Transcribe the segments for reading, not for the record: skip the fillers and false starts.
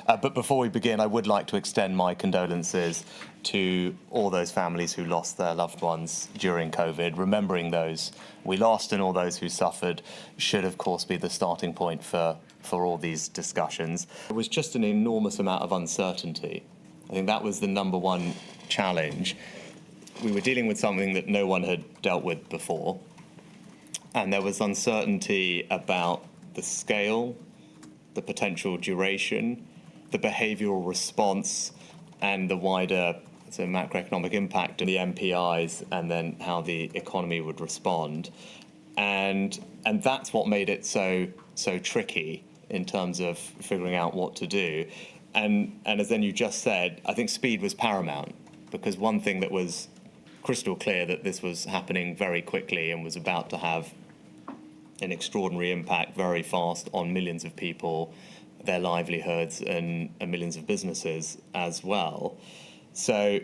But before we begin, I would like to extend my condolences to all those families who lost their loved ones during COVID. Remembering those we lost and all those who suffered should, of course, be the starting point for all these discussions. It was just an enormous amount of uncertainty. I think that was the number one challenge. We were dealing with something that no one had dealt with before, and there was uncertainty about the scale, the potential duration, the behavioural response, and the wider macroeconomic impact of the MPIs, and then how the economy would respond. And that's what made it so tricky in terms of figuring out what to do. And as then you just said, I think speed was paramount, because one thing that was crystal clear that this was happening very quickly and was about to have an extraordinary impact very fast on millions of people, their livelihoods, and millions of businesses as well. So,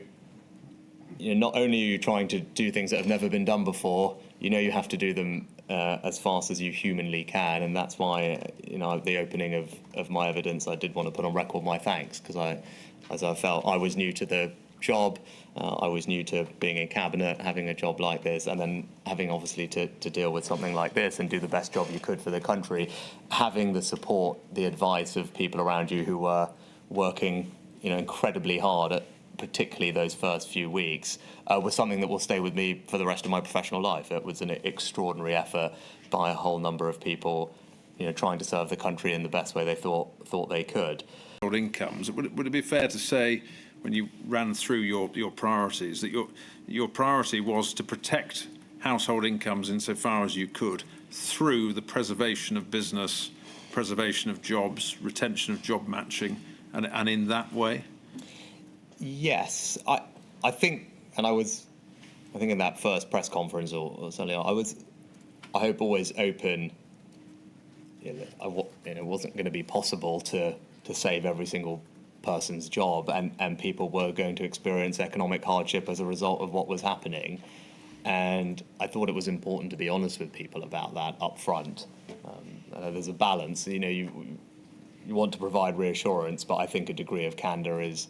not only are you trying to do things that have never been done before, you have to do them as fast as you humanly can, and that's why, at the opening of my evidence, I did want to put on record my thanks, because I felt I was new to the job, I was new to being in cabinet, having a job like this, and then having obviously to deal with something like this and do the best job you could for the country. Having the support, the advice of people around you who were working, incredibly hard at particularly those first few weeks, was something that will stay with me for the rest of my professional life. It was an extraordinary effort by a whole number of people, trying to serve the country in the best way they thought they could. Incomes. Would it be fair to say, when you ran through your priorities, that your priority was to protect household incomes insofar as you could through the preservation of business, preservation of jobs, retention of job matching, and in that way? Yes, I think, and I think in that first press conference, or certainly I hope always open. It wasn't going to be possible to save every single person's job, and people were going to experience economic hardship as a result of what was happening. And I thought it was important to be honest with people about that up front. There's a balance. You want to provide reassurance, but I think a degree of candor is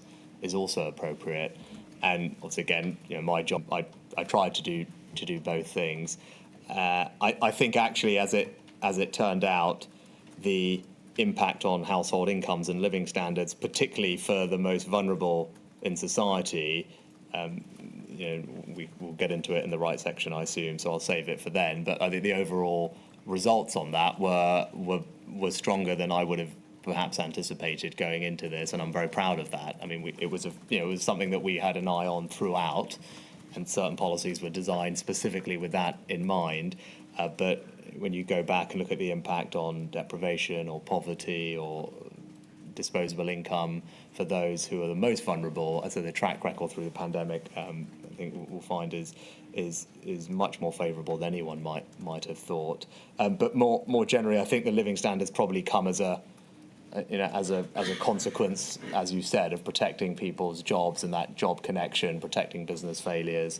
also appropriate. And once again, my job, I tried to do both things. I think actually, as it turned out, the impact on household incomes and living standards, particularly for the most vulnerable in society, we will get into it in the right section, I assume, so I'll save it for then. But I think the overall results on that were stronger than I would have perhaps anticipated going into this, and I'm very proud of that. I mean, it was something that we had an eye on throughout, and certain policies were designed specifically with that in mind. But when you go back and look at the impact on deprivation or poverty or disposable income for those who are the most vulnerable, as the track record through the pandemic, I think we'll find is much more favourable than anyone might have thought. But more generally, I think the living standards probably come as a consequence, as you said, of protecting people's jobs and that job connection, protecting business failures,